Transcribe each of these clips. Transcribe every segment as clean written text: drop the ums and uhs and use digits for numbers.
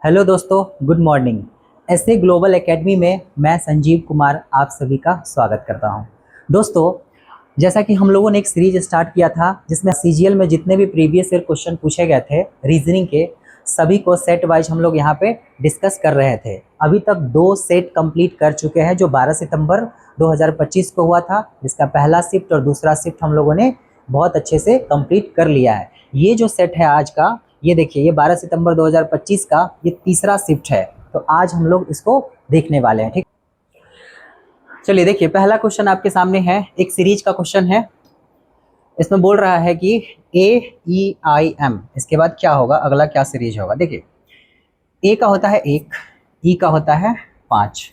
Hello दोस्तों, good morning. ऐसे global academy में मैं संजीव कुमार आप सभी का स्वागत करता हूं। दोस्तों, जैसा कि हम लोगों ने एक सीरीज स्टार्ट किया था जिसमें सीजीएल में जितने भी प्रीवियस ईयर क्वेश्चन पूछे गए थे रीजनिंग के, सभी को सेट वाइज हम लोग यहाँ पे डिस्कस कर रहे थे। अभी तक 2 सेट कंप्लीट कर चुके हैं जो 12 सितंबर 2025 को हुआ था, जिसका पहला शिफ्ट और दूसरा शिफ्ट हम लोगों ने बहुत अच्छे से कंप्लीट कर लिया है। ये जो सेट है आज का, ये देखिए, ये 12 सितंबर 2025 का ये तीसरा शिफ्ट है, तो आज हम लोग इसको देखने वाले हैं। ठीक, चलिए देखिए, पहला क्वेश्चन आपके सामने है, एक सीरीज का क्वेश्चन है। इसमें बोल रहा है कि AEIM, इसके बाद क्या होगा, अगला क्या सीरीज होगा। देखिए, ए का होता है 1, ई का होता है 5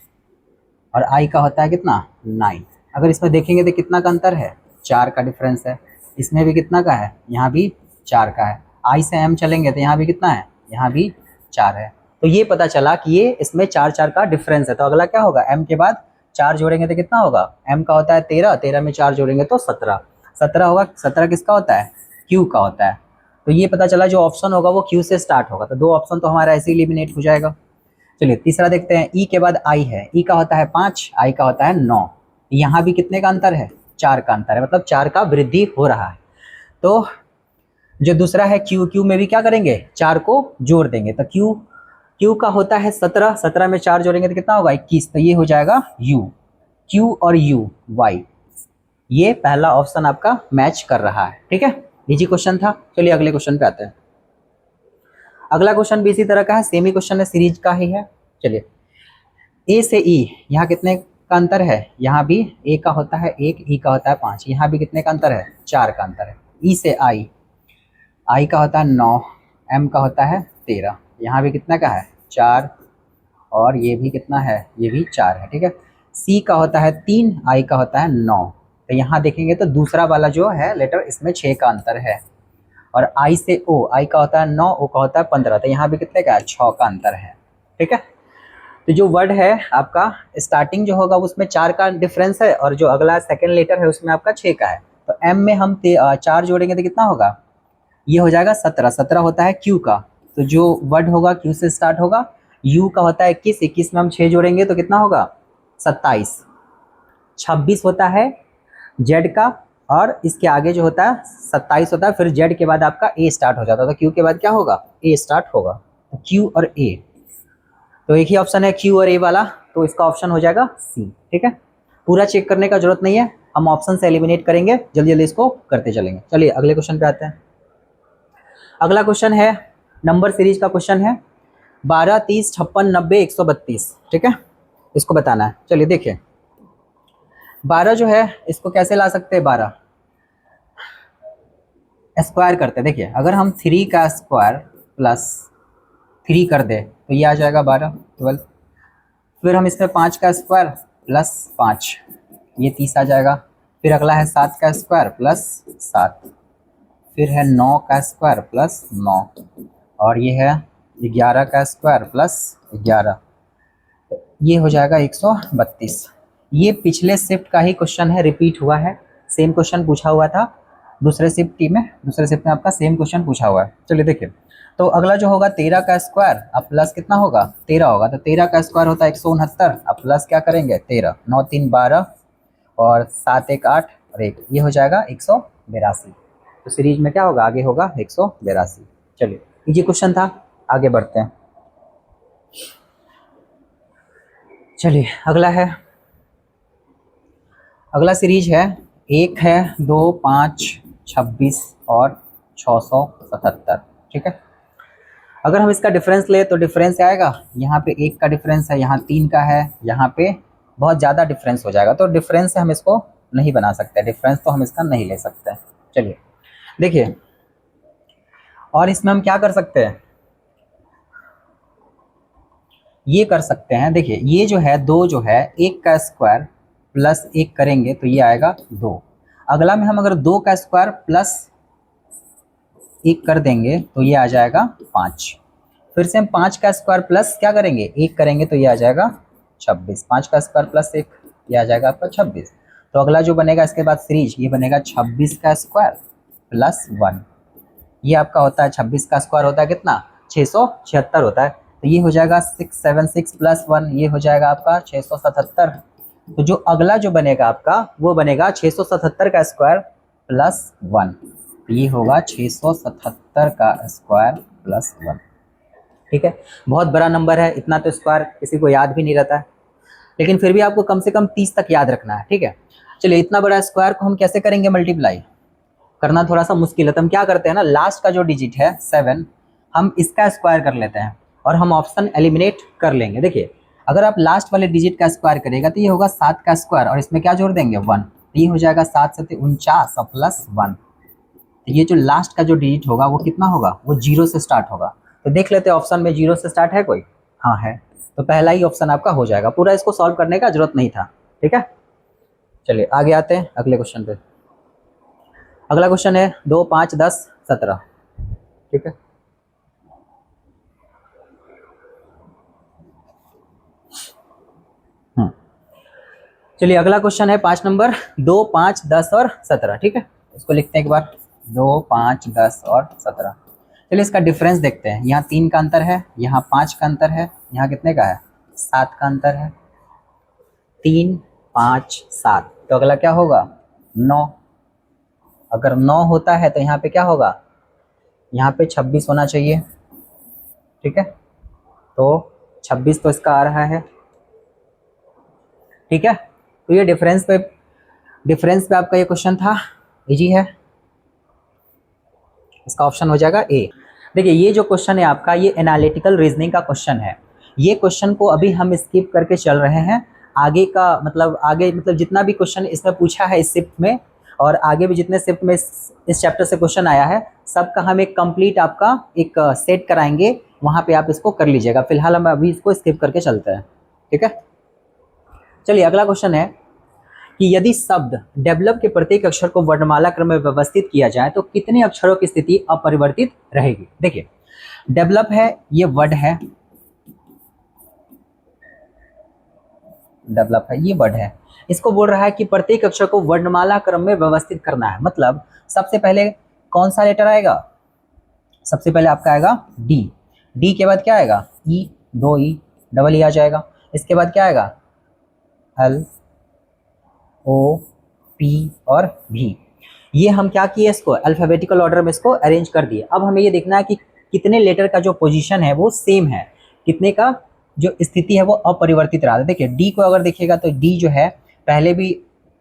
और आई का होता है कितना, 9। अगर इसमें देखेंगे तो कितना का अंतर है, 4 का डिफरेंस है। इसमें भी कितना का है, यहाँ भी 4 का है। आई से एम चलेंगे तो यहाँ भी कितना है, यहाँ भी 4 है। तो ये पता चला कि ये इसमें 4 का डिफरेंस है। तो अगला क्या होगा, एम के बाद 4 जोड़ेंगे तो कितना होगा, एम का होता है 13, 13 में 4 जोड़ेंगे तो 17, 17 होगा। 17 किसका होता है, क्यू का होता है। तो ये पता चला जो ऑप्शन होगा वो क्यू से स्टार्ट होगा। तो 2 ऑप्शन तो हमारा ऐसे ही एलिमिनेट हो जाएगा। चलिए तीसरा देखते हैं, ई के बाद आई है। ई का होता है 5, आई का होता है 9। यहाँ भी कितने का अंतर है, 4 का अंतर है, मतलब 4 का वृद्धि हो रहा है। तो जो दूसरा है क्यू, क्यू में भी क्या करेंगे, 4 को जोड़ देंगे। तो क्यू का होता है 17, 17 में 4 जोड़ेंगे तो कितना होगा, 21। तो ये हो जाएगा यू, क्यू और यू वाई। ये पहला ऑप्शन आपका मैच कर रहा है। ठीक है, इजी क्वेश्चन था। चलिए अगले क्वेश्चन पे आते हैं। अगला क्वेश्चन भी इसी तरह का है, सेमी क्वेश्चन है, सीरीज का ही है। चलिए, ए से ई, यहाँ कितने का अंतर है, यहाँ भी ए का होता है 1, ई का होता है 5। यहाँ भी कितने का अंतर है, 4 का अंतर है। ई से आई, आई का होता है 9, एम का होता है 13। यहाँ भी कितना का है, 4, और ये भी कितना है, ये भी 4 है। ठीक है, सी का होता है 3, आई का होता है 9। तो यहाँ देखेंगे तो दूसरा वाला जो है लेटर, इसमें 6 का अंतर है। और आई से ओ, आई का होता है 9, ओ का होता है 15। तो यहाँ भी कितने का है, 6 का अंतर है। ठीक है, तो जो वर्ड है आपका स्टार्टिंग जो होगा उसमें 4 का डिफरेंस है, और जो अगला सेकेंड लेटर है उसमें आपका 6 का है। तो एम में हम 4 जोड़ेंगे तो कितना होगा, ये हो जाएगा 17। 17 होता है क्यू का, तो जो वर्ड होगा क्यू से स्टार्ट होगा। यू का होता है 21, 21 में हम 6 जोड़ेंगे तो कितना होगा, 27। 26 होता है जेड का, और इसके आगे जो होता है 27 होता है। फिर जेड के बाद आपका ए स्टार्ट हो जाता है, तो क्यू के बाद क्या होगा, ए स्टार्ट होगा। तो क्यू और ए, तो एक ही ऑप्शन है क्यू और ए वाला, तो इसका ऑप्शन हो जाएगा सी। ठीक है, पूरा चेक करने का जरूरत नहीं है, हम ऑप्शन से एलिमिनेट करेंगे, जल्दी जल्दी इसको करते चलेंगे। चलिए अगले क्वेश्चन पे आते हैं। अगला क्वेश्चन है, नंबर सीरीज का क्वेश्चन है, 12, 30, 56, 90, 132। ठीक है, इसको बताना है। चलिए देखिए, 12 जो है इसको कैसे ला सकते हैं, 12 स्क्वायर करते हैं। देखिए, अगर हम 3 का स्क्वायर प्लस 3 कर दे तो ये आ जाएगा 12, 12। फिर हम इसमें 5 का स्क्वायर प्लस 5, ये 30 आ जाएगा। फिर अगला है 7 का स्क्वायर प्लस 7। फिर है 9 का स्क्वायर प्लस 9, और ये है 11 का स्क्वायर प्लस 11, ये हो जाएगा 132। ये पिछले शिफ्ट का ही क्वेश्चन है, रिपीट हुआ है। सेम क्वेश्चन पूछा हुआ था दूसरे शिफ्ट में आपका सेम क्वेश्चन पूछा हुआ है। चलिए देखिए, तो अगला जो होगा 13 का स्क्वायर, अब प्लस कितना होगा, 13 होगा। तो 13 का स्क्वायर होता है 169, अब प्लस क्या करेंगे, 13, 9 3 12, और 7 1 8 और 1, ये हो जाएगा 182। तो सीरीज में क्या होगा, आगे होगा 182। चलिए, इजी क्वेश्चन था, आगे बढ़ते हैं। चलिए अगला है, अगला सीरीज है, 1 है 2 5 26 और 677। ठीक है, अगर हम इसका डिफरेंस ले तो डिफरेंस आएगा, यहाँ पे 1 का डिफरेंस है, यहाँ 3 का है, यहाँ पे बहुत ज़्यादा डिफरेंस हो जाएगा। तो डिफरेंस से हम इसको नहीं बना सकते, डिफरेंस तो हम इसका नहीं ले सकते। चलिए देखिए, और इसमें हम क्या कर सकते हैं, ये कर सकते हैं। देखिए, ये जो है 2 जो है, 1 का स्क्वायर प्लस 1 करेंगे तो ये आएगा 2। अगला में हम अगर 2 का स्क्वायर प्लस 1 कर देंगे तो ये आ जाएगा 5। फिर से हम 5 का स्क्वायर प्लस क्या करेंगे, 1 करेंगे तो ये आ जाएगा 26। 5 का स्क्वायर प्लस 1, ये आ जाएगा आपका 26। तो अगला जो बनेगा इसके बाद सीरीज, ये बनेगा 26 का स्क्वायर प्लस 1। ये आपका होता है 26 का स्क्वायर होता है कितना, 676 होता है। तो ये हो जाएगा 676 प्लस 1, ये हो जाएगा आपका 677। तो जो अगला जो बनेगा आपका वो बनेगा 677 का स्क्वायर प्लस 1। ये होगा 677 का स्क्वायर प्लस 1। ठीक है, बहुत बड़ा नंबर है, इतना तो स्क्वायर किसी को याद भी नहीं रहता है, लेकिन फिर भी आपको कम से कम 30 तक याद रखना है। ठीक है, चलिए इतना बड़ा स्क्वायर को हम कैसे करेंगे मल्टीप्लाई, करना थोड़ा सा मुश्किल है। तो हम क्या करते हैं ना, लास्ट का जो डिजिट है 7, हम इसका स्क्वायर कर लेते हैं और हम ऑप्शन एलिमिनेट कर लेंगे। देखिए अगर आप लास्ट वाले डिजिट का स्क्वायर करेगा तो ये होगा 7 का स्क्वायर और इसमें क्या जोड़ देंगे 1, तो ये हो जाएगा 7 7 49 प्लस 1। तो ये जो लास्ट का जो डिजिट होगा वो कितना होगा, वो 0 से स्टार्ट होगा। तो देख लेते हैं ऑप्शन में 0 से स्टार्ट है कोई, हाँ है, तो पहला ही ऑप्शन आपका हो जाएगा। पूरा इसको सॉल्व करने का जरूरत नहीं था। ठीक है, चलिए आगे आते हैं अगले क्वेश्चन पे। अगला क्वेश्चन है 2 5 10 17। ठीक है, चलिए अगला क्वेश्चन है 5 नंबर, 2 5 10 और 17। ठीक है, इसको लिखते हैं एक बार, 2 5 10 और 17। चलिए इसका डिफरेंस देखते हैं। यहाँ 3 का अंतर है, यहाँ 5 का अंतर है, यहाँ कितने का है 7 का अंतर है। 3 5 7, तो अगला क्या होगा 9। अगर 9 होता है तो यहाँ पे क्या होगा, यहाँ पे 26 होना चाहिए। ठीक है, तो 26 तो इसका आ रहा है। ठीक है, तो ये डिफरेंस पे आपका ये क्वेश्चन था, इजी है, इसका ऑप्शन हो जाएगा ए। देखिए ये जो क्वेश्चन है आपका, ये एनालिटिकल रीजनिंग का क्वेश्चन है। ये क्वेश्चन को अभी हम स्किप करके चल रहे हैं। आगे मतलब जितना भी क्वेश्चन इसमें पूछा है इस शिफ्ट में, और आगे भी जितने शिफ्ट में इस चैप्टर से क्वेश्चन आया है, सबका हम एक कंप्लीट आपका एक सेट कराएंगे, वहाँ पे आप इसको कर लीजिएगा। फिलहाल हम अभी इसको स्किप करके चलते हैं। ठीक है, चलिए अगला क्वेश्चन है कि यदि शब्द डेवलप के प्रत्येक अक्षर को वर्णमाला क्रम में व्यवस्थित किया जाए तो कितने अक्षरों की स्थिति अपरिवर्तित रहेगी। देखिए डेवलप है, ये वर्ड है, डेवलप है ये वर्ड है, इसको बोल रहा है कि प्रत्येक अक्षर को वर्णमाला क्रम में व्यवस्थित करना है। मतलब सबसे पहले कौन सा लेटर आएगा, सबसे पहले आपका आएगा डी, डी के बाद क्या आएगा ई, 2 ई, डबल ई आ जाएगा। इसके बाद क्या आएगा एल, ओ, पी और भी। ये हम क्या किए, इसको अल्फाबेटिकल ऑर्डर में इसको अरेंज कर दिए। अब हमें ये देखना है कि कितने लेटर का जो पोजीशन है वो सेम है, कितने का जो स्थिति है वो अपरिवर्तित रहा। देखिए डी को अगर देखिएगा तो डी जो है पहले भी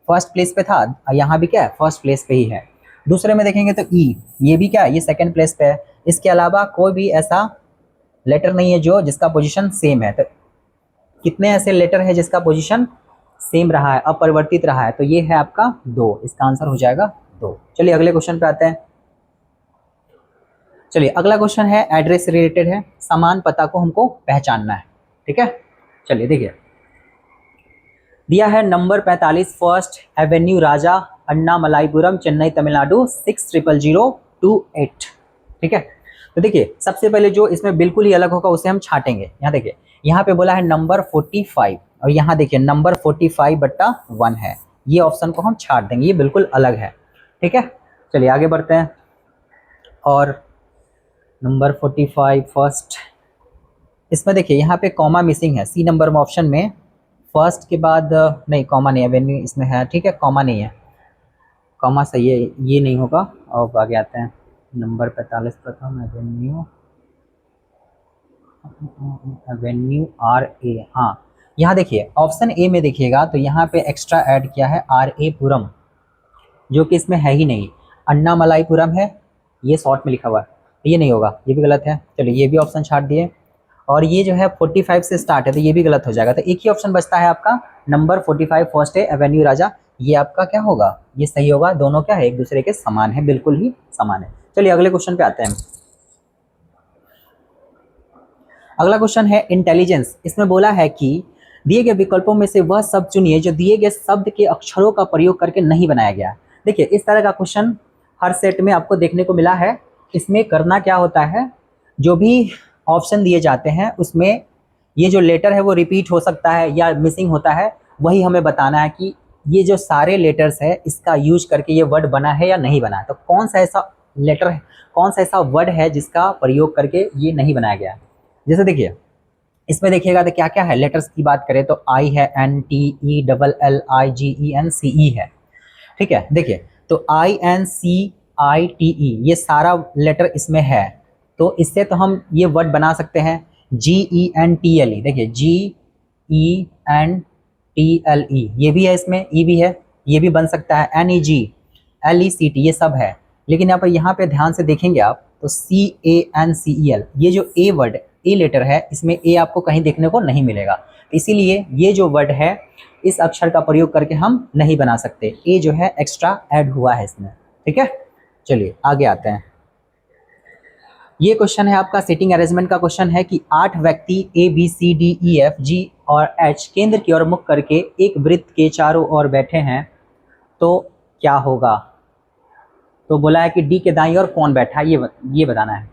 फर्स्ट प्लेस पे था, यहाँ भी क्या है फर्स्ट प्लेस पे ही है। दूसरे में देखेंगे तो ई, ये भी क्या है, ये सेकंड प्लेस पे है। इसके अलावा कोई भी ऐसा लेटर नहीं है जो जिसका पोजीशन सेम है। तो कितने ऐसे लेटर है जिसका पोजीशन सेम रहा है, अपरिवर्तित रहा है, तो ये है आपका 2, इसका आंसर हो जाएगा 2। चलिए अगले क्वेश्चन पे आते हैं। चलिए अगला क्वेश्चन है एड्रेस से रिलेटेड है, समान पता को हमको पहचानना है। ठीक है, चलिए देखिए दिया है नंबर 45 फर्स्ट एवेन्यू राजा अन्नामलाईपुरम चेन्नई तमिलनाडु 600028। ठीक है, तो देखिए सबसे पहले जो इसमें बिल्कुल ही अलग होगा उसे हम छाटेंगे। यहाँ देखिए यहाँ पे बोला है नंबर 45 और यहाँ देखिए नंबर 45/1 है, ये ऑप्शन को हम छाट देंगे, ये बिल्कुल अलग है। ठीक है, चलिए आगे बढ़ते हैं। और नंबर 45 फर्स्ट, इसमें देखिए यहाँ पे कॉमा मिसिंग है, सी नंबर में ऑप्शन में फर्स्ट के बाद नहीं कॉमा नहीं है, एवेन्यू इसमें है। ठीक है, कॉमा नहीं है, कॉमा सही है, ये नहीं होगा। और आगे आते हैं नंबर 45 प्रथम एवेन्यू आर ए। हाँ यहाँ देखिए ऑप्शन ए में देखिएगा तो यहाँ पे एक्स्ट्रा ऐड किया है आर ए पुरम, जो कि इसमें है ही नहीं, अन्नामलाईपुरम है, ये शॉर्ट में लिखा हुआ है, ये नहीं होगा, ये भी गलत है। चलिए ये भी ऑप्शन छाट दिए। और ये जो है 45 से स्टार्ट है तो ये भी गलत हो जाएगा। तो एक ही ऑप्शन बचता है आपका नंबर 45 फर्स्ट है एवेन्यू राजा, ये आपका क्या होगा, ये सही होगा। दोनों क्या है एक दूसरे के समान है, बिल्कुल ही समान है। चलिए अगले क्वेश्चन पे आते हैं। अगला क्वेश्चन है इंटेलिजेंस। इसमें बोला है कि दिए गए विकल्पों में से वह शब्द चुनिए जो दिए गए शब्द के अक्षरों का प्रयोग करके नहीं बनाया गया। देखिए इस तरह का क्वेश्चन हर सेट में आपको देखने को मिला है। इसमें करना क्या होता है, जो भी ऑप्शन दिए जाते हैं उसमें ये जो लेटर है वो रिपीट हो सकता है या मिसिंग होता है, वही हमें बताना है कि ये जो सारे लेटर्स है इसका यूज करके ये वर्ड बना है या नहीं बना है। तो कौन सा ऐसा लेटर है, कौन सा ऐसा वर्ड है जिसका प्रयोग करके ये नहीं बनाया गया है। जैसे देखिए इसमें देखिएगा तो क्या क्या है, लेटर्स की बात करें तो आई है, NTELLIGENCE है, ठीक है। देखिए तो INCITE ये सारा लेटर इसमें है, तो इससे तो हम ये वर्ड बना सकते हैं GENTLE। देखिए GENTLE ये भी है, इसमें ई भी है, ये भी बन सकता है, NEGLECT ये सब है। लेकिन यहाँ पे ध्यान से देखेंगे आप तो CANCEL ये जो ए वर्ड, ए लेटर है, इसमें ए आपको कहीं देखने को नहीं मिलेगा, इसीलिए ये जो वर्ड है इस अक्षर का प्रयोग करके हम नहीं बना सकते, ए जो है एक्स्ट्रा ऐड हुआ है इसमें, ठीक है। चलिए आगे आते हैं। ये क्वेश्चन है आपका सीटिंग अरेंजमेंट का क्वेश्चन है कि 8 व्यक्ति ABCDEFG और H केंद्र की ओर मुख करके एक वृत्त के चारों ओर बैठे हैं, तो क्या होगा। तो बोला है कि डी के दाईं ओर कौन बैठा है, ये बताना है।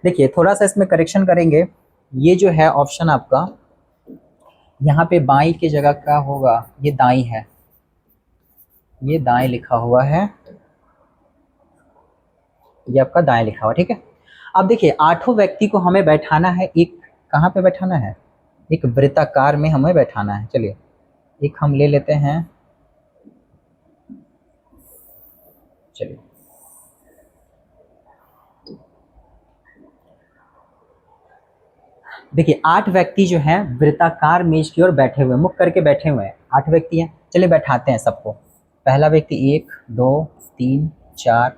देखिए थोड़ा सा इसमें करेक्शन करेंगे, ये जो है ऑप्शन आपका यहाँ पे बाईं की जगह क्या होगा, ये दाईं है, ये दाएं लिखा हुआ है, ये आपका दाएं लिखा हुआ, ठीक है। अब देखिए 8 व्यक्ति को हमें बैठाना है, एक कहाँ पे बैठाना है, एक वृत्ताकार में हमें बैठाना है। चलिए एक हम ले लेते हैं, चलिए देखिए 8 व्यक्ति जो हैं वृत्ताकार मेज की ओर बैठे हुए, मुख करके बैठे हुए हैं, 8 व्यक्ति हैं। चलिए बैठाते हैं सबको। पहला व्यक्ति 1 2 3 4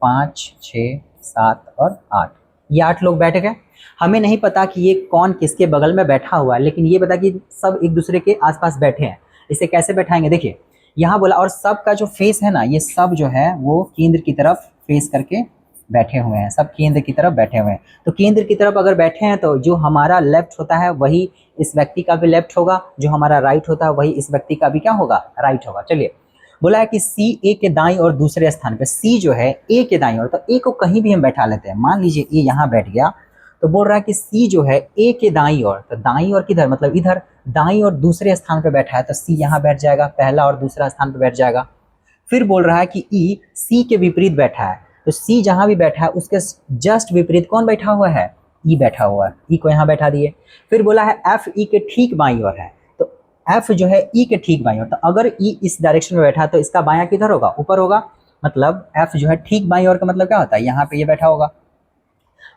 5 6 7 और 8, ये 8 लोग बैठ गए। हमें नहीं पता कि ये कौन किसके बगल में बैठा हुआ है, लेकिन ये पता कि सब एक दूसरे के आसपास बैठे हैं। इसे कैसे बैठाएंगे, देखिए यहाँ बोला, और सब का जो फेस है ना, ये सब जो है वो केंद्र की तरफ फेस करके बैठे हुए हैं, सब केंद्र की तरफ बैठे हुए हैं। तो केंद्र की तरफ अगर बैठे हैं तो जो हमारा लेफ्ट होता है वही इस व्यक्ति का भी लेफ्ट होगा, जो हमारा राइट होता है वही इस व्यक्ति का भी क्या होगा, राइट होगा। चलिए बोला है कि सी ए के दाईं और दूसरे स्थान पे, सी जो है ए के दाईं ओर, तो ए को कहीं भी हम बैठा लेते हैं। मान लीजिए ए यहाँ बैठ गया, तो बोल रहा है कि सी जो है ए के दाईं ओर, तो दाईं ओर किधर, मतलब इधर दाईं और दूसरे स्थान पे बैठा है, तो सी यहाँ बैठ जाएगा, पहला और दूसरा स्थान पे बैठ जाएगा। फिर बोल रहा है कि ई सी के विपरीत बैठा है, तो सी जहां भी बैठा है उसके जस्ट विपरीत कौन बैठा हुआ है, ई बैठा हुआ है, ई को यहाँ बैठा दिए। फिर बोला है एफ ई के ठीक बाईं ओर है, तो एफ जो है ई के ठीक बाईं ओर, तो अगर ई इस डायरेक्शन में बैठा तो इसका बायां किधर होगा, ऊपर होगा, मतलब एफ जो है ठीक बाईं ओर का मतलब क्या होता है, यहाँ पे ये बैठा होगा।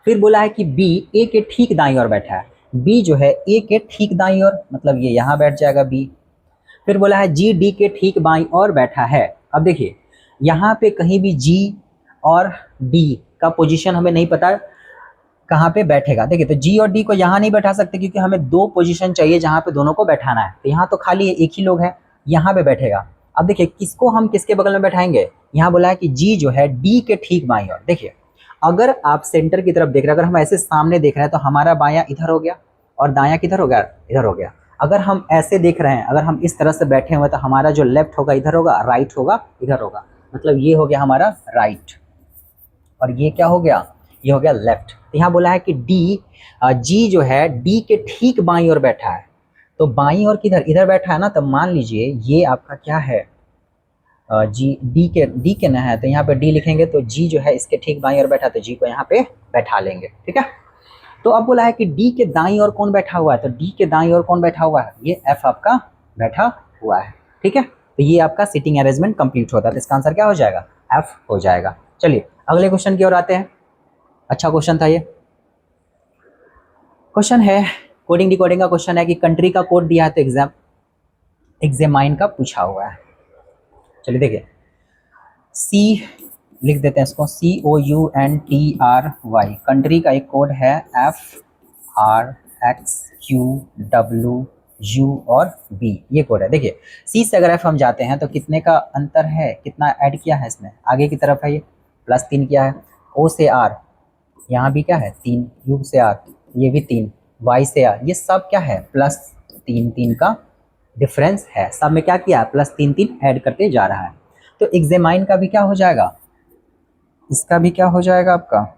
फिर बोला है कि बी ए के ठीक दाईं ओर बैठा है, बी जो है ए के ठीक दाईं ओर, मतलब ये यहाँ बैठ जाएगा बी। फिर बोला है जी डी के ठीक बाईं ओर बैठा है। अब देखिए यहाँ पे कहीं भी जी और डी का पोजीशन हमें नहीं पता कहाँ पे बैठेगा। देखिए तो जी और डी को यहाँ नहीं बैठा सकते, क्योंकि हमें 2 पोजीशन चाहिए जहाँ पे दोनों को बैठाना है, तो यहाँ तो खाली एक ही लोग है, यहाँ पे बैठेगा। अब देखिए किसको हम किसके बगल में बैठाएंगे, यहाँ बोला है कि जी जो है डी के ठीक बाईं ओर। देखिए अगर आप सेंटर की तरफ देख रहे हैं, अगर हम ऐसे सामने देख रहे हैं तो हमारा बायां इधर हो गया और दायां किधर हो गया, इधर हो गया। अगर हम ऐसे देख रहे हैं, अगर हम इस तरह से बैठे हुए तो हमारा जो लेफ्ट होगा इधर होगा, राइट होगा इधर होगा, मतलब ये हो गया हमारा राइट, और ये क्या हो गया, ये हो गया लेफ्ट। तो यहाँ बोला है कि डी जी जो है डी के ठीक बाईं ओर बैठा है, तो बाईं ओर किधर, इधर बैठा है ना, तो मान लीजिए ये आपका क्या है, जी डी के ना है, तो यहाँ पे डी लिखेंगे, तो जी जो है इसके ठीक बाईं ओर बैठा, तो जी को यहाँ पे बैठा लेंगे, ठीक है। तो अब बोला है कि डी के दाईं ओर कौन बैठा हुआ है, तो डी के दाईं ओर कौन बैठा हुआ है, ये एफ आपका बैठा हुआ है, ठीक है। तो ये आपका सीटिंग अरेंजमेंट कंप्लीट होता है, तो इसका आंसर क्या हो जाएगा, एफ हो जाएगा। चलिए अगले क्वेश्चन की ओर आते हैं। अच्छा क्वेश्चन था ये, क्वेश्चन है कोडिंग डिकोडिंग का क्वेश्चन है कि कंट्री का कोड दिया है, तो एग्जामाइन का पूछा हुआ है। चलिए देखिए सी लिख देते हैं इसको, COUNTRY, कंट्री का एक कोड है FRXQWU और B, ये कोड है। देखिए सी से अगर एफ हम जाते हैं तो कितने का अंतर है, कितना ऐड किया है इसमें, आगे की तरफ है ये +3 किया है, O से R यहाँ भी क्या है 3, U से R ये भी 3, Y से R ये सब क्या है +3 का डिफरेंस है, सब में क्या किया है +3 ऐड करते जा रहा है। तो एग्जामाइन का भी क्या हो जाएगा, इसका भी क्या हो जाएगा आपका,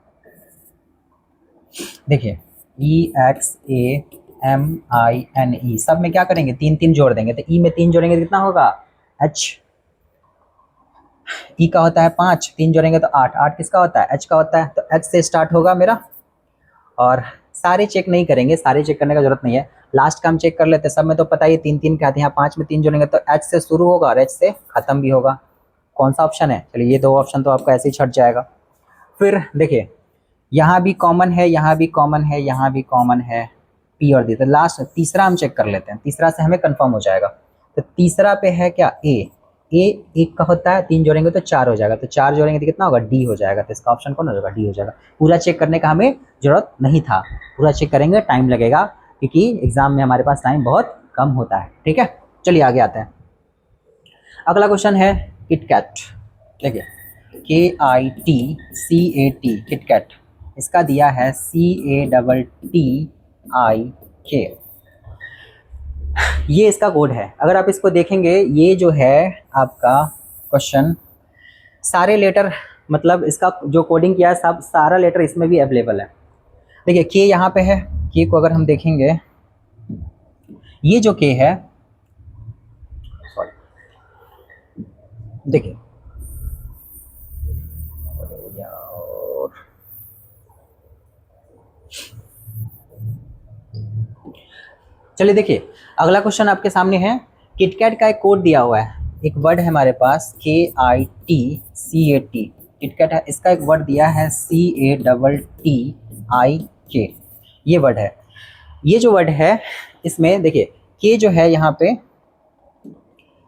देखिए EXAMINE सब में क्या करेंगे 3 जोड़ देंगे, तो ई में 3 जोड़ेंगे तो कितना होगा H, ई का होता है 5, 3 जोड़ेंगे तो 8, 8 किसका होता है H का होता है, तो H से स्टार्ट होगा मेरा, और सारे चेक नहीं करेंगे, सारे चेक करने का जरूरत नहीं है, लास्ट का हम चेक कर लेते हैं। सब में तो पता ही 3 3 के आते हैं, यहाँ 5 में 3 जोड़ेंगे तो H से शुरू होगा और H से खत्म भी होगा। कौन सा ऑप्शन है? चलिए ये 2 ऑप्शन तो आपका ऐसे ही छट जाएगा। फिर देखिए यहाँ भी कॉमन है, यहाँ भी कॉमन है, यहाँ भी कॉमन है, P और D। तो लास्ट तीसरा हम चेक कर लेते हैं, तीसरा से हमें कंफर्म हो जाएगा। तो तीसरा पे है क्या? A। एक का होता है, 3 जोड़ेंगे तो 4 हो जाएगा, तो 4 जोड़ेंगे तो कितना होगा? D हो जाएगा। तो इसका ऑप्शन कौन होगा? D हो जाएगा। पूरा चेक करने का हमें जरूरत नहीं था, पूरा चेक करेंगे टाइम लगेगा, क्योंकि एग्जाम में हमारे पास टाइम बहुत कम होता है। ठीक है, चलिए आगे आते हैं। अगला क्वेश्चन है किटकैट। देखिए KITCAT, किटकैट, इसका दिया है CATTIK। ये इसका कोड है। अगर आप इसको देखेंगे, ये जो है आपका क्वेश्चन, सारे लेटर, मतलब इसका जो कोडिंग किया है सब सारा लेटर इसमें भी अवेलेबल है। देखिए के यहाँ पे है, के को अगर हम देखेंगे, ये जो के है, सॉरी देखिए चलिए देखिए अगला क्वेश्चन आपके सामने है। किटकैट का एक कोड दिया हुआ है, एक वर्ड है हमारे पास KITCAT, किटकैट है, इसका एक वर्ड दिया है CATTIK, ये वर्ड है। ये जो वर्ड है इसमें देखिए के जो है यहाँ पे,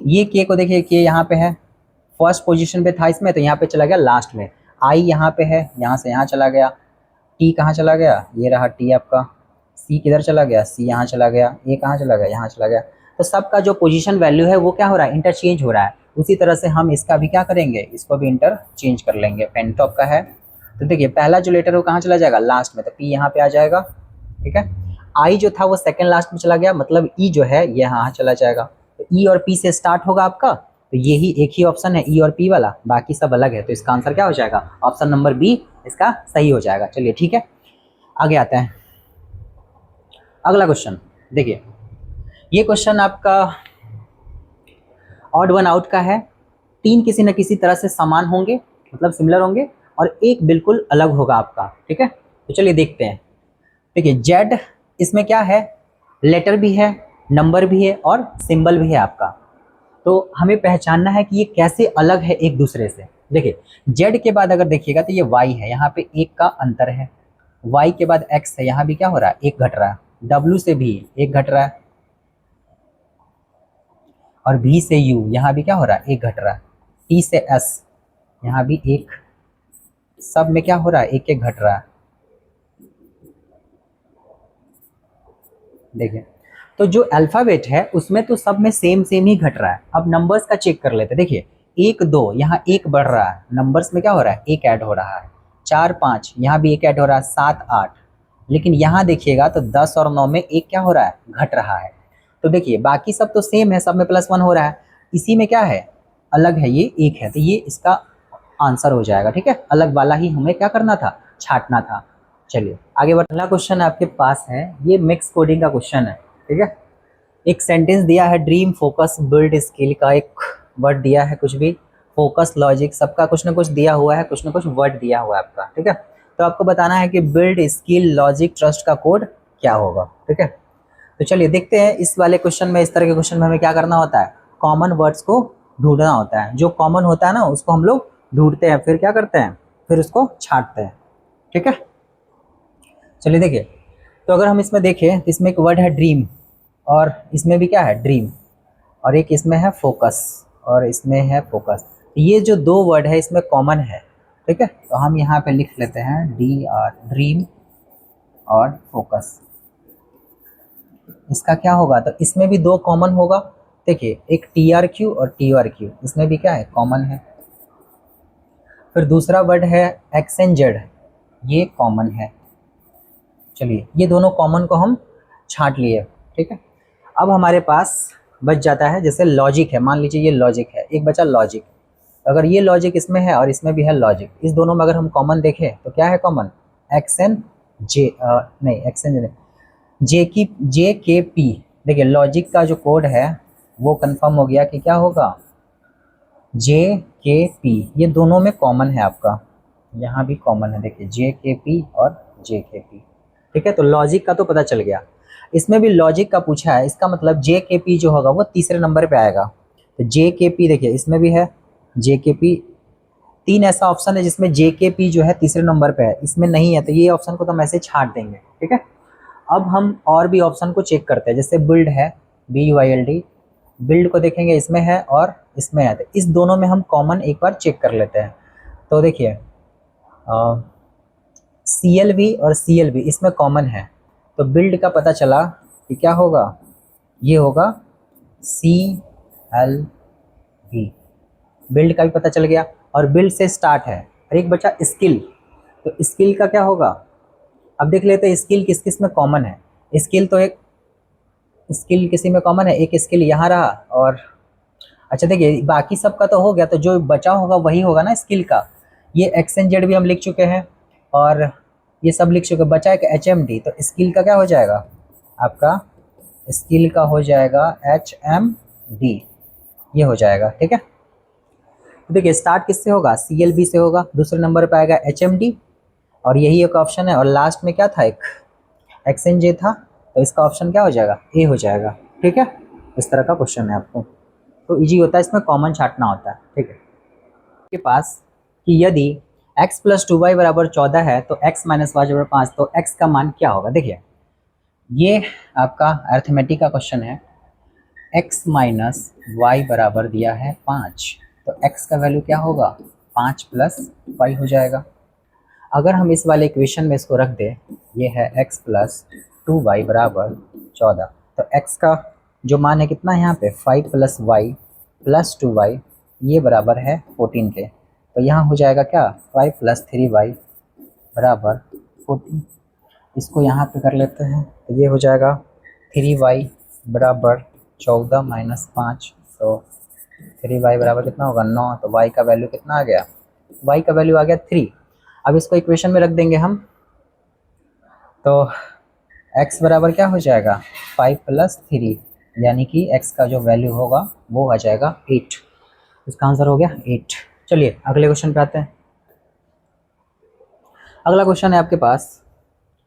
ये के को देखिए, के यहाँ पे है, फर्स्ट पोजीशन पे था इसमें, तो यहाँ पे चला गया लास्ट में। आई यहाँ पे है, यहाँ से यहाँ चला गया। टी कहाँ चला गया? ये रहा टी आपका। सी किधर चला गया? सी यहाँ चला गया। ए कहाँ चला गया? यहाँ चला गया। तो सबका जो पोजीशन वैल्यू है वो क्या हो रहा है? इंटरचेंज हो रहा है। उसी तरह से हम इसका भी क्या करेंगे? इसको भी इंटरचेंज कर लेंगे। पेंटॉप का है तो देखिए पहला जो लेटर वो कहाँ चला जाएगा? लास्ट में, तो पी यहाँ पे आ जाएगा। ठीक है, आई जो था वो सेकेंड लास्ट में चला गया, मतलब ई जो है ये यहाँ चला जाएगा। तो ई और पी से स्टार्ट होगा आपका, तो ये ही एक ही ऑप्शन है ई और पी वाला, बाकी सब अलग है। तो इसका आंसर क्या हो जाएगा? ऑप्शन नंबर बी इसका सही हो जाएगा। चलिए ठीक है, आगे आते हैं। अगला क्वेश्चन देखिए, ये क्वेश्चन आपका ऑड वन आउट का है। 3 किसी न किसी तरह से समान होंगे, मतलब सिमिलर होंगे, और एक बिल्कुल अलग होगा आपका। ठीक है, तो चलिए देखते हैं। देखिए जेड, इसमें क्या है? लेटर भी है, नंबर भी है और सिंबल भी है आपका। तो हमें पहचानना है कि ये कैसे अलग है एक दूसरे से। देखिए जेड के बाद अगर देखिएगा तो ये वाई है, यहाँ पे एक का अंतर है। वाई के बाद एक्स है, यहाँ भी क्या हो रहा है? एक घट रहा है। डब्ल्यू से भी एक घट रहा है, और भी से यू, यहाँ भी क्या हो रहा है? एक घट रहा है। टी से एस, यहाँ भी एक, सब में क्या हो रहा है? एक एक घट रहा है। देखिए तो जो अल्फाबेट है उसमें तो सब में सेम सेम ही घट रहा है। अब नंबर्स का चेक कर लेते हैं। देखिए 1 2, यहाँ एक बढ़ रहा है, नंबर्स में क्या हो रहा है? एक ऐड हो रहा है। 4 5, यहाँ भी एक ऐड हो रहा है। 7 8, लेकिन यहाँ देखिएगा तो 10 और 9 में एक क्या हो रहा है? घट रहा है। तो देखिए बाकी सब तो सेम है, सब में +1 हो रहा है, इसी में क्या है? अलग है, ये एक है, तो ये इसका आंसर हो जाएगा। ठीक है, अलग वाला ही हमें क्या करना था? छांटना था। चलिए आगे बढ़ना। क्वेश्चन आपके पास है, ये मिक्स कोडिंग का क्वेश्चन है। ठीक है, एक सेंटेंस दिया है, ड्रीम फोकस बिल्ड स्किल का एक वर्ड दिया है, कुछ भी फोकस लॉजिक सबका कुछ ना कुछ दिया हुआ है, कुछ ना कुछ वर्ड दिया हुआ है आपका। ठीक है, तो आपको बताना है कि बिल्ड स्किल लॉजिक ट्रस्ट का कोड क्या होगा। ठीक है, तो चलिए देखते हैं। इस वाले क्वेश्चन में, इस तरह के क्वेश्चन में हमें क्या करना होता है? कॉमन वर्ड्स को ढूंढना होता है। जो कॉमन होता है ना उसको हम लोग ढूंढते हैं, फिर क्या करते हैं? फिर उसको छांटते हैं। ठीक है, चलिए देखिए, तो अगर हम इसमें देखें तो इसमें एक वर्ड है ड्रीम, और इसमें भी क्या है? ड्रीम, और एक इसमें है फोकस, और इसमें है फोकस। ये जो 2 वर्ड है इसमें कॉमन है। ठीक है, तो हम यहाँ पे लिख लेते हैं DR, ड्रीम और फोकस। इसका क्या होगा? तो इसमें भी 2 कॉमन होगा। देखिए एक TRQ और TRQ, इसमें भी क्या है? कॉमन है। फिर दूसरा वर्ड है XNZ, ये कॉमन है। चलिए ये दोनों कॉमन को हम छांट लिए। ठीक है, अब हमारे पास बच जाता है जैसे लॉजिक है, मान लीजिए ये लॉजिक है, एक बचा लॉजिक। अगर ये लॉजिक इसमें है और इसमें भी है लॉजिक, इस दोनों में अगर हम कॉमन देखें तो क्या है कॉमन? XNJ, नहीं XNJ नहीं, JKP। देखिए लॉजिक का जो कोड है वो कंफर्म हो गया कि क्या होगा? JKP। ये दोनों में कॉमन है आपका, यहाँ भी कॉमन है। देखिए JKP और JKP। ठीक है, तो लॉजिक का तो पता चल गया। इसमें भी लॉजिक का पूछा है, इसका मतलब जे के पी जो होगा वो तीसरे नंबर पे आएगा। तो जे के पी देखिए इसमें भी है जे के पी, 3 ऐसा ऑप्शन है जिसमें जे के पी जो है तीसरे नंबर पे है, इसमें नहीं है, तो ये ऑप्शन को तो हम ऐसे छांट देंगे। ठीक है, अब हम और भी ऑप्शन को चेक करते हैं, जैसे बिल्ड है, BUILD, बिल्ड को देखेंगे इसमें है और इसमें है, तो इस दोनों में हम कॉमन एक बार चेक कर लेते हैं। तो देखिए CLV और CLV इसमें कॉमन है, तो बिल्ड का पता चला कि क्या होगा, ये होगा CLV, बिल्ड का भी पता चल गया। और बिल्ड से स्टार्ट है, और एक बचा स्किल, तो स्किल का क्या होगा, अब देख लेते हैं स्किल किस किस में कॉमन है। स्किल तो एक स्किल किसी में कॉमन है, एक स्किल यहाँ रहा, और अच्छा देखिए बाकी सबका तो हो गया, तो जो बचा होगा वही होगा ना स्किल का। ये XNZ भी हम लिख चुके हैं और ये सब लिख चुके, बचा एक HMD, तो स्किल का क्या हो जाएगा आपका, स्किल का हो जाएगा HMD, ये हो जाएगा। ठीक है, तो देखिए स्टार्ट किससे होगा, CLB से होगा, दूसरे नंबर पर आएगा HMD, और यही एक ऑप्शन है, और लास्ट में क्या था, एक XNJ था, तो इसका ऑप्शन क्या हो जाएगा, A हो जाएगा। ठीक है, इस तरह का क्वेश्चन है आपको, तो इजी होता है, इसमें कॉमन छांटना होता है। ठीक है, के पास कि यदि x + 2y = 14 है तो x - y = 5, तो x का मान क्या होगा। देखिए ये आपका अर्थमेटिक का क्वेश्चन है, x - y बराबर दिया है 5, तो x का वैल्यू क्या होगा, 5 + y हो जाएगा। अगर हम इस वाले इक्वेशन में इसको रख दें, ये है x + 2y = 14, तो x का जो मान है कितना है यहाँ पे, 5 + y + 2y, ये बराबर है 14 के, तो यहाँ हो जाएगा क्या, 5 + 3y = 14, इसको यहाँ पे कर लेते हैं, तो ये हो जाएगा 3y = 14 - 5, तो 3y बराबर कितना होगा, 9, तो y का वैल्यू कितना आ गया, y का वैल्यू आ गया 3। अब इसको इक्वेशन में रख देंगे हम, तो x बराबर क्या हो जाएगा, 5 + 3, यानी कि x का जो वैल्यू होगा वो आ जाएगा 8, इसका आंसर हो गया 8। चलिए अगले क्वेश्चन पे आते हैं। अगला क्वेश्चन है आपके पास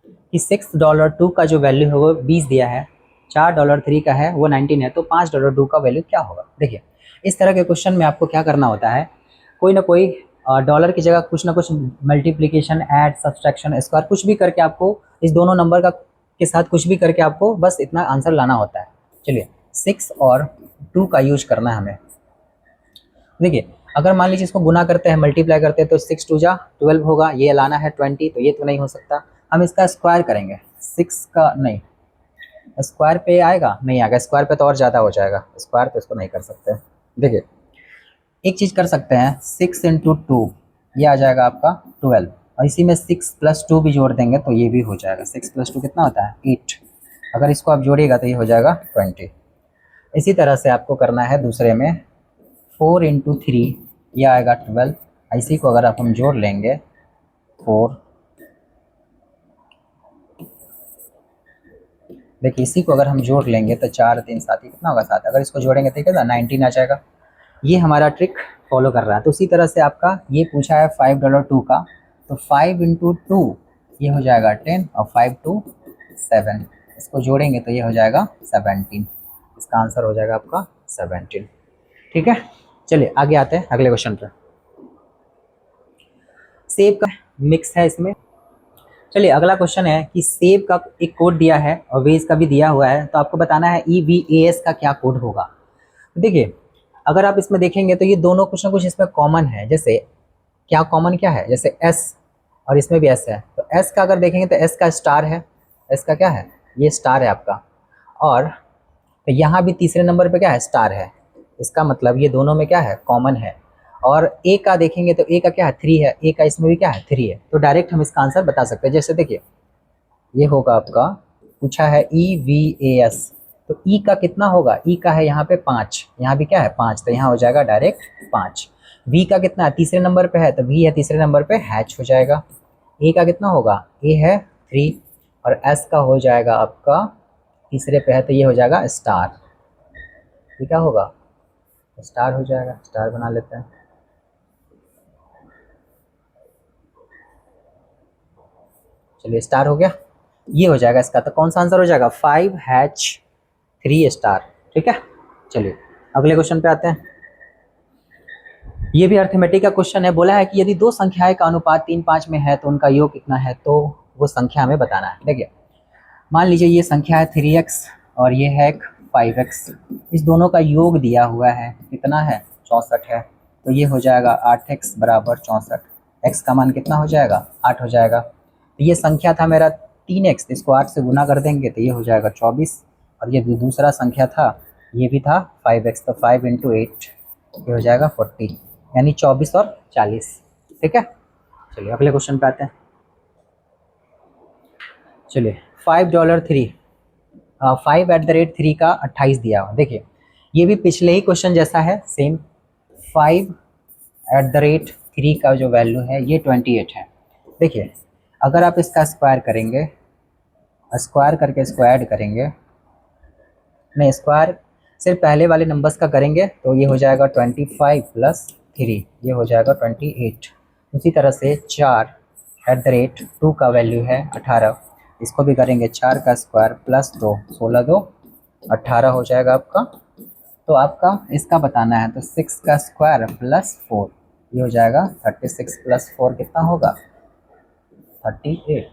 कि $6 का जो वैल्यू है वो 20 दिया है, $4 का है वो 19 है, तो $5 का वैल्यू क्या होगा। देखिए इस तरह के क्वेश्चन में आपको क्या करना होता है, कोई ना कोई डॉलर की जगह कुछ ना कुछ मल्टीप्लिकेशन, ऐड, सब्सट्रैक्शन, स्क्वायर, कुछ भी करके आपको इस दोनों नंबर का के साथ कुछ भी करके आपको बस इतना आंसर लाना होता है। चलिए 6 और 2 का यूज करना है हमें। देखिए अगर मान लीजिए इसको गुना करते हैं, मल्टीप्लाई करते हैं, तो 6 2 जा 12 होगा, ये लाना है 20, तो ये तो नहीं हो सकता, हम इसका स्क्वायर करेंगे, 6 का नहीं, स्क्वायर पे आएगा, नहीं आएगा, स्क्वायर पे तो और ज़्यादा हो जाएगा, स्क्वायर पे इसको नहीं कर सकते। देखिए एक चीज़ कर सकते हैं, 6 × 2 ये आ जाएगा आपका 12, और इसी में 6 + 2 भी जोड़ देंगे तो ये भी हो जाएगा, 6 + 2 कितना होता है 8, अगर इसको आप जोड़िएगा तो ये हो जाएगा 20। इसी तरह से आपको करना है दूसरे में, 4 × 3 ये आएगा 12, इसी को अगर आप हम जोड़ लेंगे 4, देखिए इसी को अगर हम जोड़ लेंगे तो 4 3 7 कितना होगा 7, अगर इसको जोड़ेंगे तो कितना 19 आ जाएगा। ये हमारा ट्रिक फॉलो कर रहा है। तो उसी तरह से आपका ये पूछा है $5 का, तो 5 × 2 ये हो जाएगा 10, और 5 2 7, इसको जोड़ेंगे तो ये हो जाएगा 17, इसका आंसर हो जाएगा आपका 17। ठीक है, चलिए आगे आते हैं अगले क्वेश्चन पर। सेब का मिक्स है इसमें। चलिए अगला क्वेश्चन है कि सेब का एक कोड दिया है और वेज का भी दिया हुआ है, तो आपको बताना है EVAS का क्या कोड होगा। देखिए अगर आप इसमें देखेंगे तो ये दोनों कुछ ना कुछ इसमें कॉमन है, जैसे क्या कॉमन क्या है, जैसे S, और इसमें भी S है, तो S का अगर देखेंगे तो S का स्टार है, S का क्या है, ये स्टार है आपका, और तो यहाँ भी तीसरे नंबर पे क्या है, स्टार है, इसका मतलब ये दोनों में क्या है, कॉमन है। और A का देखेंगे तो A का क्या है, 3 है, A का इसमें भी क्या है, 3 है, तो डायरेक्ट हम इसका आंसर बता सकते हैं। जैसे देखिए ये होगा आपका, पूछा है EVAS, तो E का कितना होगा, E का है यहाँ पे 5, यहाँ भी क्या है 5, तो यहाँ हो जाएगा डायरेक्ट 5। V का कितना है, तीसरे नंबर पे है, तो V है तीसरे नंबर पे, हैच हो जाएगा। A का कितना होगा, A है 3, और S का हो जाएगा आपका तीसरे पे है, तो ये हो जाएगा स्टार, ये क्या होगा, स्टार हो जाएगा, स्टार बना लेते हैं। चलिए स्टार हो गया। ये हो जाएगा इसका, तो कौन सा आंसर हो जाएगा 5H3 स्टार। ठीक है, चलिए अगले क्वेश्चन पे आते हैं। ये भी अर्थमेटिक का क्वेश्चन है। बोला है कि यदि दो संख्याएं का अनुपात 3:5 में है तो उनका योग कितना है, तो वो संख्या हमें बताना है। देखिए मान लीजिए ये संख्या है 3x और ये है 5x, इस दोनों का योग दिया हुआ है, कितना है 64 है, तो ये हो जाएगा 8x बराबर 64। x का मान कितना हो जाएगा 8 हो जाएगा। तो ये संख्या था मेरा 3x, इसको 8 से गुना कर देंगे तो ये हो जाएगा 24, और ये दूसरा संख्या था ये भी था 5x, तो 5 × 8 ये हो जाएगा 40, यानी 24 और 40। ठीक है, चलिए अगले क्वेश्चन पे आते हैं। चलिए $5 का 28 दिया हुआ। देखिए ये भी पिछले ही क्वेश्चन जैसा है, सेम। 5 का जो वैल्यू है ये 28 है। देखिए अगर आप इसका स्क्वायर करेंगे, स्क्वायर करके इसको ऐड करेंगे, नहीं स्क्वायर सिर्फ पहले वाले नंबर्स का करेंगे तो ये हो जाएगा 25 + 3, ये हो जाएगा 28। उसी तरह से 4 का वैल्यू है 18, इसको भी करेंगे 4 का स्क्वायर + 2, 16 2 18 हो जाएगा आपका। तो आपका इसका बताना है तो 6 का स्क्वायर + 4 ये हो जाएगा 36 + 4 कितना होगा 38,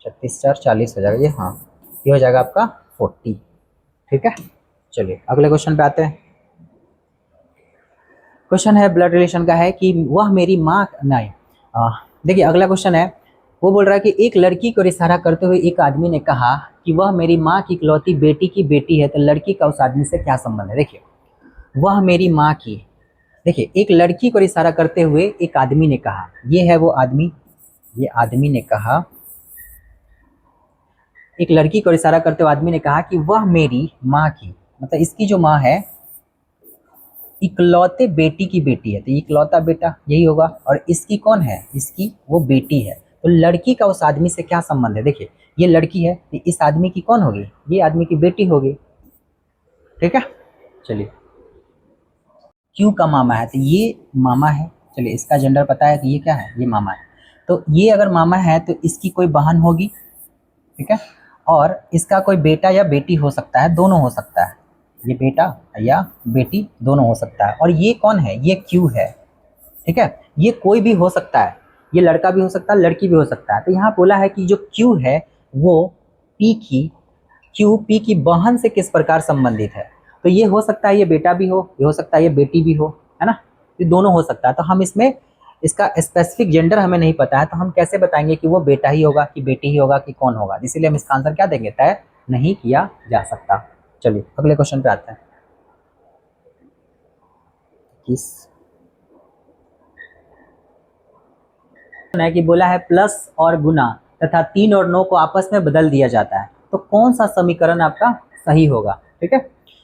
36 4 40 हो जाएगा ये, हाँ ये हो जाएगा आपका 40। ठीक है, चलिए अगले क्वेश्चन पे आते हैं। क्वेश्चन है ब्लड रिलेशन का है कि वह मेरी माँ नहीं, देखिए अगला क्वेश्चन है, वो बोल रहा है कि एक लड़की को इशारा करते हुए एक आदमी ने कहा कि वह मेरी माँ की इकलौती बेटी की बेटी है, तो लड़की का उस आदमी से क्या संबंध है। देखिए वह मेरी माँ की, देखिए एक लड़की को इशारा करते हुए एक आदमी ने कहा, ये है वो आदमी, ये आदमी ने कहा, एक लड़की को इशारा करते हुए आदमी ने कहा कि वह मेरी माँ की, मतलब इसकी जो माँ है इकलौते बेटी की बेटी है, तो इकलौता बेटा यही होगा, और इसकी कौन है, इसकी वो बेटी है, तो लड़की का उस आदमी से क्या संबंध है। देखिए ये लड़की है तो इस आदमी की कौन होगी, ये आदमी की बेटी होगी। ठीक है, चलिए क्यू का मामा है तो ये मामा है, चलिए इसका जेंडर पता है कि ये क्या है, ये मामा है, तो ये अगर मामा है तो इसकी कोई बहन होगी। ठीक है, और इसका कोई बेटा या बेटी हो सकता है, दोनों हो सकता है, ये बेटा या बेटी दोनों हो सकता है। और ये कौन है, ये क्यू है। ठीक है, ये कोई भी हो सकता है, ये लड़का भी हो सकता है, लड़की भी हो सकता है। तो यहाँ बोला है कि जो क्यू है वो पी की बहन से किस प्रकार संबंधित है, तो ये हो सकता है ये बेटा भी हो, ये हो सकता है ये बेटी भी हो, है ना, ये दोनों हो सकता है। तो हम इसमें इसका स्पेसिफिक जेंडर हमें नहीं पता है, तो हम कैसे बताएंगे कि वो बेटा ही होगा कि बेटी ही होगा कि कौन होगा, इसीलिए हम इसका आंसर क्या देंगे, तय नहीं किया जा सकता। चलिए अगले क्वेश्चन पे आते हैं। है कि बोला है प्लस और गुना तथा 3 और 9 को आपस में बदल दिया जाता है, तो कौन सा समीकरण आपका सही होगा। ठीक है,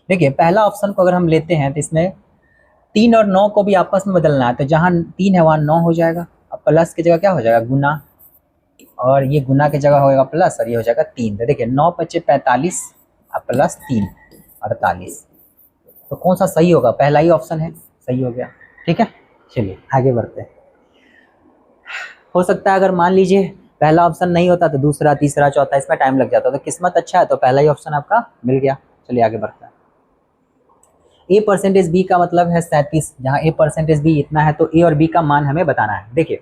देखिए पहला ऑप्शन को अगर हम लेते हैं तो इसमें 3 और 9 को भी आपस में बदलना है, तो जहाँ 3 है वहाँ 9 हो जाएगा, अब प्लस की जगह क्या हो जाएगा गुना, और ये गुना की जगह होगा प्लस, और ये हो जाएगा 3। तो देखिए 9 × 5 = 45 और प्लस 3 48, तो कौन सा सही होगा, पहला ही ऑप्शन है, सही हो गया। ठीक है, चलिए आगे बढ़ते हैं। हो सकता है अगर मान लीजिए पहला ऑप्शन नहीं होता तो दूसरा तीसरा चौथा, इसमें टाइम लग जाता, तो किस्मत अच्छा है तो पहला ही ऑप्शन आपका मिल गया। चलिए आगे बढ़ते हैं। A% B का मतलब है 37, जहाँ A% B इतना है तो A और B का मान हमें बताना है। देखिए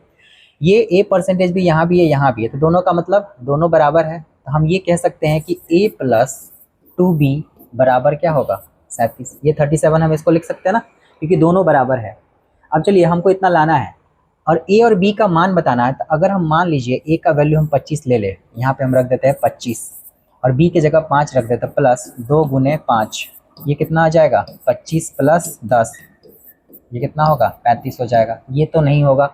ये A% B यहाँ भी है यहाँ भी है, तो दोनों का मतलब दोनों बराबर है, तो हम ये कह सकते हैं कि A + 2B बराबर क्या होगा 37, ये 37 हम इसको लिख सकते हैं ना, क्योंकि दोनों बराबर है। अब चलिए हमको इतना लाना है और A और B का मान बताना है, तो अगर हम मान लीजिए A का वैल्यू हम 25 ले ले, यहाँ पे हम रख देते हैं 25 और B की जगह 5 रख देते हैं, प्लस 2 × 5 ये कितना आ जाएगा 25 + 10 ये कितना होगा 35 हो जाएगा। ये तो नहीं होगा,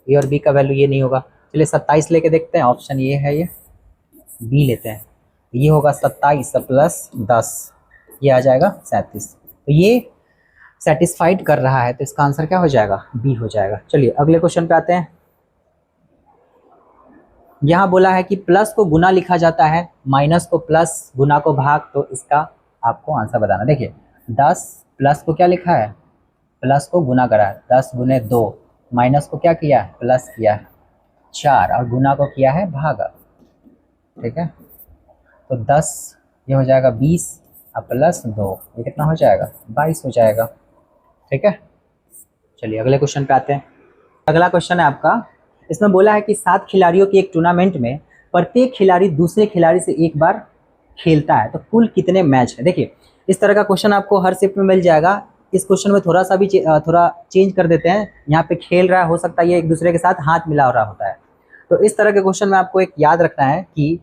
A और B का वैल्यू ये नहीं होगा। चलिए 27 लेके देखते हैं, ऑप्शन ये है, ये B लेते हैं, ये होगा 27 + 10 ये आ जाएगा 37, तो ये सेटिस्फाइड कर रहा है, तो इसका आंसर क्या हो जाएगा बी हो जाएगा। चलिए अगले क्वेश्चन पे आते हैं। यहाँ बोला है कि प्लस को गुना लिखा जाता है, माइनस को प्लस, गुना को भाग, तो इसका आपको आंसर बताना। देखिए 10 प्लस को क्या लिखा है, प्लस को गुना करा है 10 × 2, माइनस को क्या किया है प्लस किया है 4, और गुना को किया है भाग। ठीक है। तो 10 ये हो जाएगा 20 और प्लस 2 ये कितना हो जाएगा 22 हो जाएगा। ठीक है, चलिए अगले क्वेश्चन पे आते हैं। अगला क्वेश्चन है आपका, इसमें बोला है कि 7 खिलाड़ियों के एक टूर्नामेंट में प्रत्येक खिलाड़ी दूसरे खिलाड़ी से एक बार खेलता है, तो कुल कितने मैच है। देखिए इस तरह का क्वेश्चन आपको हर शिफ्ट में मिल जाएगा। इस क्वेश्चन में थोड़ा सा भी थोड़ा चेंज कर देते हैं। यहाँ पे खेल रहा है, हो सकता है ये एक दूसरे के साथ हाथ मिला रहा होता है। तो इस तरह के क्वेश्चन में आपको एक याद रखना है कि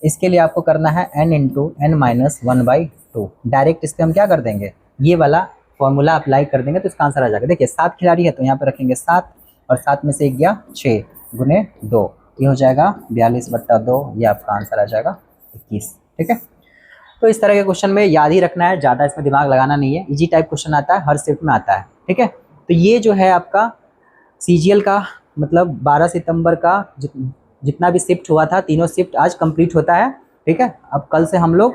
इसके लिए आपको करना है n into n minus 1/2। Direct इस पर हम क्या कर देंगे, ये वाला फॉर्मूला अप्लाई कर देंगे तो इसका आंसर आ जाएगा। देखिए 7 खिलाड़ी है तो यहाँ पे रखेंगे 7 और 7 में से 1 गया 6 गुने 2, ये हो जाएगा 42/2, ये आपका आंसर आ जाएगा 21। ठीक है, तो इस तरह के क्वेश्चन में याद ही रखना है, ज़्यादा इसमें दिमाग लगाना नहीं है। इजी टाइप क्वेश्चन आता है, हर शिफ्ट में आता है। ठीक है, तो ये जो है आपका सीजीएल का मतलब 12 सितंबर का जितना भी शिफ्ट हुआ था, तीनों शिफ्ट आज कंप्लीट होता है। ठीक है, अब कल से हम लोग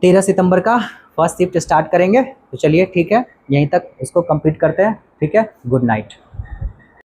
13 सितंबर का फर्स्ट शिफ्ट स्टार्ट करेंगे। तो चलिए ठीक है, यहीं तक इसको कंप्लीट करते हैं। ठीक है, गुड नाइट।